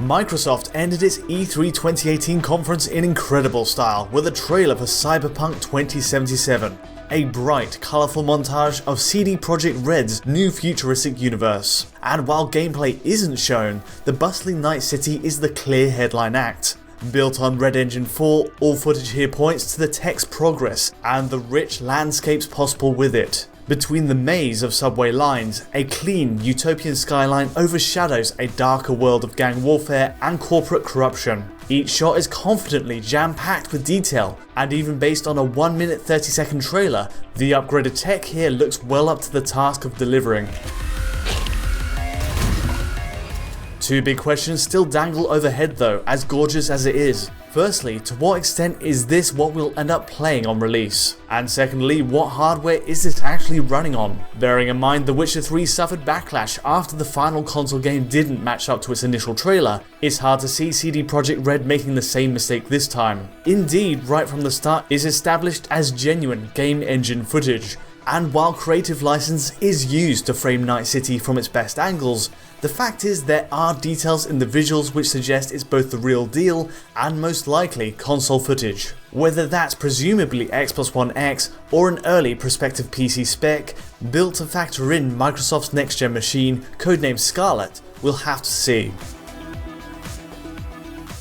Microsoft ended its E3 2018 conference in incredible style with a trailer for Cyberpunk 2077, a bright, colourful montage of CD Projekt Red's new futuristic universe. And while gameplay isn't shown, the bustling Night City is the clear headline act. Built on Red Engine 4, all footage here points to the tech's progress and the rich landscapes possible with it. Between the maze of subway lines, a clean, utopian skyline overshadows a darker world of gang warfare and corporate corruption. Each shot is confidently jam-packed with detail, and even based on a 1 minute 30-second trailer, the upgraded tech here looks well up to the task of delivering. Two big questions still dangle overhead though, as gorgeous as it is. Firstly, to what extent is this what we'll end up playing on release? And secondly, what hardware is this actually running on? Bearing in mind The Witcher 3 suffered backlash after the final console game didn't match up to its initial trailer, it's hard to see CD Projekt Red making the same mistake this time. Indeed, right from the start, it's established as genuine game engine footage. And while creative license is used to frame Night City from its best angles, the fact is there are details in the visuals which suggest it's both the real deal and most likely console footage. Whether that's presumably Xbox One X or an early prospective PC spec, built to factor in Microsoft's next-gen machine, codenamed Scarlet, we'll have to see.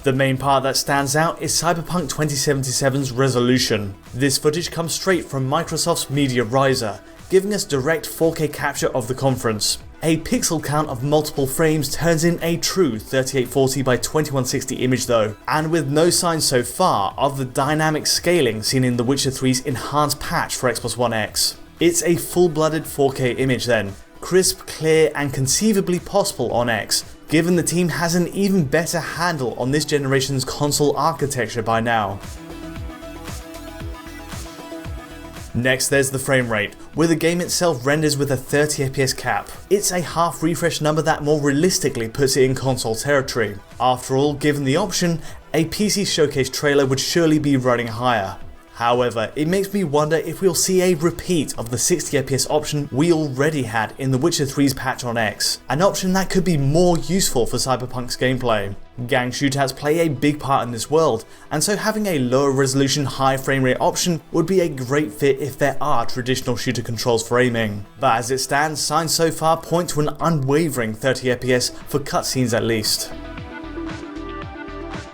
The main part that stands out is Cyberpunk 2077's resolution. This footage comes straight from Microsoft's Media Riser, giving us direct 4K capture of the conference. A pixel count of multiple frames turns in a true 3840 by 2160 image though, and with no signs so far of the dynamic scaling seen in The Witcher 3's enhanced patch for Xbox One X. It's a full-blooded 4K image then, crisp, clear and conceivably possible on X, given the team has an even better handle on this generation's console architecture by now. Next there's the frame rate, where the game itself renders with a 30 FPS cap. It's a half refresh number that more realistically puts it in console territory. After all, given the option, a PC showcase trailer would surely be running higher. However, it makes me wonder if we'll see a repeat of the 60 FPS option we already had in The Witcher 3's patch on X, an option that could be more useful for Cyberpunk's gameplay. Gang shootouts play a big part in this world, and so having a lower resolution high frame rate option would be a great fit if there are traditional shooter controls for aiming. But as it stands, signs so far point to an unwavering 30 FPS for cutscenes at least.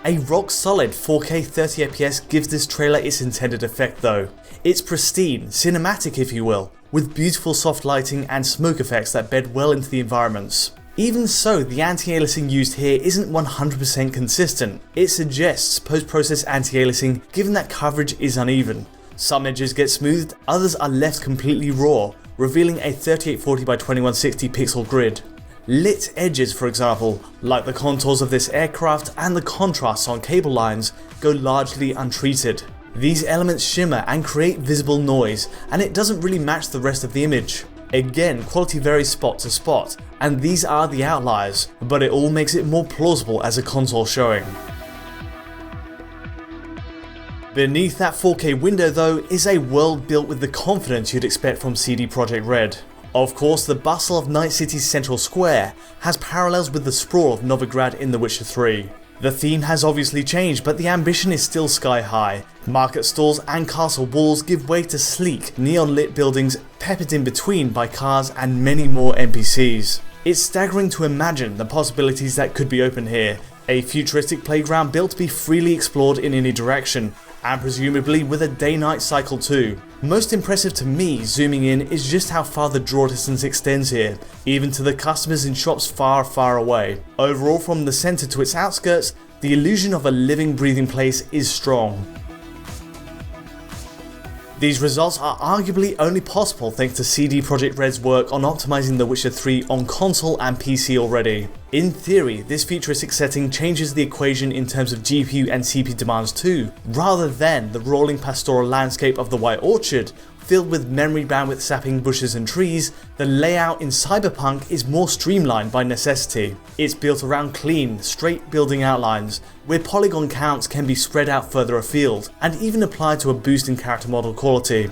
A rock-solid 4K 30fps gives this trailer its intended effect though. It's pristine, cinematic if you will, with beautiful soft lighting and smoke effects that bed well into the environments. Even so, the anti-aliasing used here isn't 100% consistent. It suggests post-process anti-aliasing given that coverage is uneven. Some edges get smoothed, others are left completely raw, revealing a 3840 by 2160 pixel grid. Lit edges, for example, like the contours of this aircraft and the contrasts on cable lines, go largely untreated. These elements shimmer and create visible noise, and it doesn't really match the rest of the image. Again, quality varies spot to spot, and these are the outliers, but it all makes it more plausible as a console showing. Beneath that 4K window though is a world built with the confidence you'd expect from CD Projekt Red. Of course, the bustle of Night City's central square has parallels with the sprawl of Novigrad in The Witcher 3. The theme has obviously changed, but the ambition is still sky high. Market stalls and castle walls give way to sleek, neon-lit buildings peppered in between by cars and many more NPCs. It's staggering to imagine the possibilities that could be open here. A futuristic playground built to be freely explored in any direction, and presumably with a day-night cycle too. Most impressive to me, zooming in, is just how far the draw distance extends here, even to the customers in shops far, far away. Overall, from the centre to its outskirts, the illusion of a living, breathing place is strong. These results are arguably only possible thanks to CD Projekt Red's work on optimizing The Witcher 3 on console and PC already. In theory, this futuristic setting changes the equation in terms of GPU and CPU demands too, rather than the rolling pastoral landscape of the White Orchard, filled with memory bandwidth sapping bushes and trees. The layout in Cyberpunk is more streamlined by necessity. It's built around clean, straight building outlines, where polygon counts can be spread out further afield, and even applied to a boost in character model quality.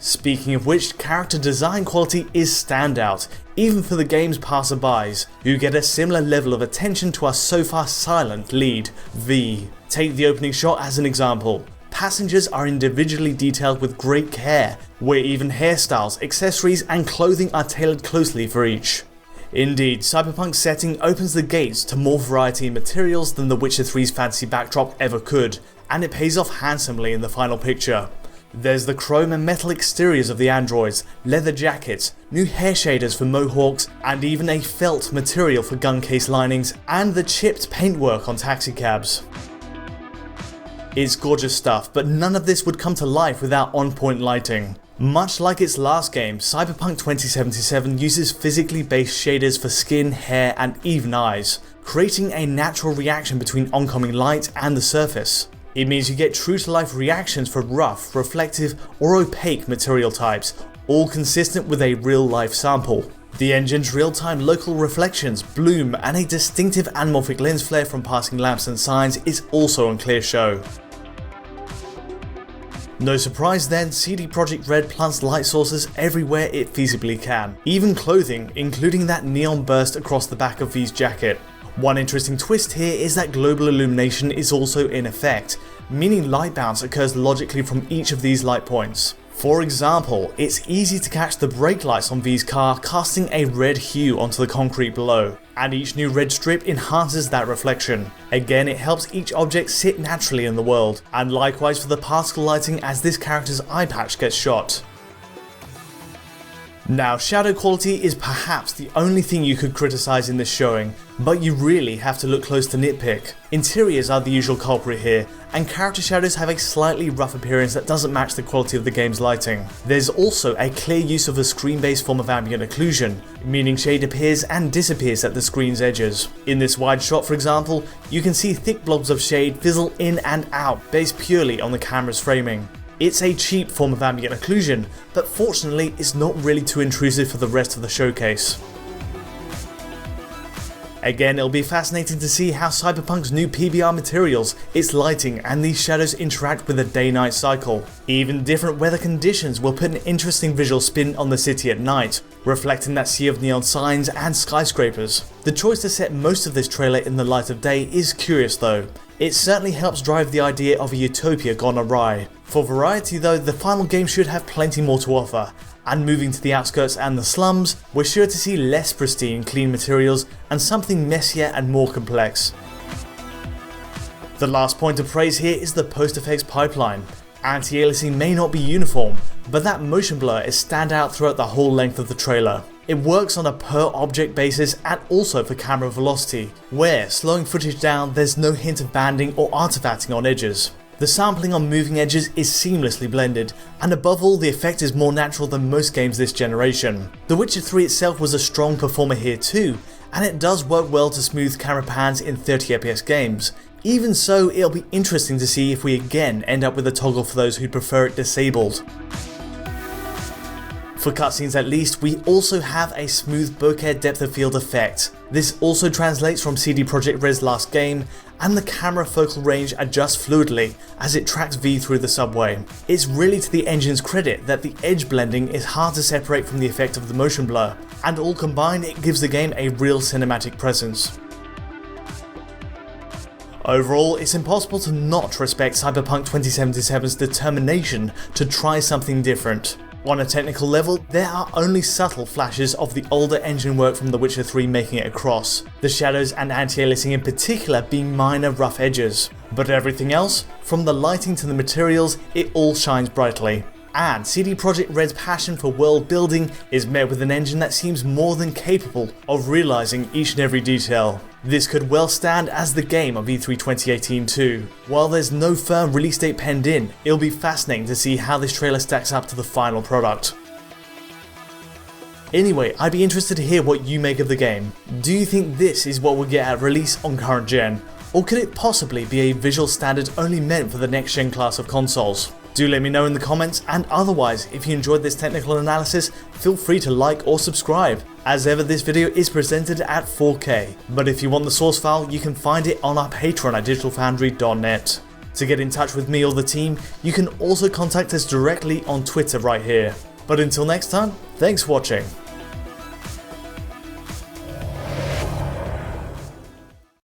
Speaking of which, character design quality is standout, even for the game's passerbys, who get a similar level of attention to our so far silent lead, V. Take the opening shot as an example. Passengers are individually detailed with great care, where even hairstyles, accessories and clothing are tailored closely for each. Indeed, Cyberpunk's setting opens the gates to more variety in materials than The Witcher 3's fantasy backdrop ever could, and it pays off handsomely in the final picture. There's the chrome and metal exteriors of the androids, leather jackets, new hair shaders for mohawks, and even a felt material for gun case linings, and the chipped paintwork on taxicabs. It's gorgeous stuff, but none of this would come to life without on-point lighting. Much like its last game, Cyberpunk 2077 uses physically based shaders for skin, hair, and even eyes, creating a natural reaction between oncoming light and the surface. It means you get true-to-life reactions for rough, reflective, or opaque material types, all consistent with a real-life sample. The engine's real-time local reflections, bloom, and a distinctive anamorphic lens flare from passing lamps and signs is also on clear show. No surprise then, CD Projekt Red plants light sources everywhere it feasibly can, even clothing, including that neon burst across the back of V's jacket. One interesting twist here is that global illumination is also in effect, meaning light bounce occurs logically from each of these light points. For example, it's easy to catch the brake lights on V's car casting a red hue onto the concrete below, and each new red strip enhances that reflection. Again, it helps each object sit naturally in the world, and likewise for the particle lighting as this character's eye patch gets shot. Now, shadow quality is perhaps the only thing you could criticize in this showing, but you really have to look close to nitpick. Interiors are the usual culprit here, and character shadows have a slightly rough appearance that doesn't match the quality of the game's lighting. There's also a clear use of a screen-based form of ambient occlusion, meaning shade appears and disappears at the screen's edges. In this wide shot, for example, you can see thick blobs of shade fizzle in and out based purely on the camera's framing. It's a cheap form of ambient occlusion, but fortunately it's not really too intrusive for the rest of the showcase. Again, it'll be fascinating to see how Cyberpunk's new PBR materials, its lighting and these shadows interact with the day-night cycle. Even different weather conditions will put an interesting visual spin on the city at night, reflecting that sea of neon signs and skyscrapers. The choice to set most of this trailer in the light of day is curious though. It certainly helps drive the idea of a utopia gone awry. For variety though, the final game should have plenty more to offer, and moving to the outskirts and the slums, we're sure to see less pristine, clean materials and something messier and more complex. The last point of praise here is the post-effects pipeline. Anti-aliasing may not be uniform, but that motion blur is standout throughout the whole length of the trailer. It works on a per object basis and also for camera velocity, where, slowing footage down, there's no hint of banding or artifacting on edges. The sampling on moving edges is seamlessly blended, and above all the effect is more natural than most games this generation. The Witcher 3 itself was a strong performer here too, and it does work well to smooth camera pans in 30fps games. Even so, it'll be interesting to see if we again end up with a toggle for those who prefer it disabled. For cutscenes at least, we also have a smooth bokeh depth of field effect. This also translates from CD Projekt Red's last game, and the camera focal range adjusts fluidly as it tracks V through the subway. It's really to the engine's credit that the edge blending is hard to separate from the effect of the motion blur, and all combined it gives the game a real cinematic presence. Overall, it's impossible to not respect Cyberpunk 2077's determination to try something different. On a technical level, there are only subtle flashes of the older engine work from The Witcher 3 making it across, the shadows and anti-aliasing in particular being minor rough edges. But everything else, from the lighting to the materials, it all shines brightly. And CD Projekt Red's passion for world building is met with an engine that seems more than capable of realising each and every detail. This could well stand as the game of E3 2018 too. While there's no firm release date penned in, it'll be fascinating to see how this trailer stacks up to the final product. Anyway, I'd be interested to hear what you make of the game. Do you think this is what we'll get at release on current gen? Or could it possibly be a visual standard only meant for the next gen class of consoles? Do let me know in the comments, and otherwise, if you enjoyed this technical analysis, feel free to like or subscribe. As ever, this video is presented at 4K, but if you want the source file, you can find it on our Patreon at digitalfoundry.net. To get in touch with me or the team, you can also contact us directly on Twitter right here. But until next time, thanks for watching.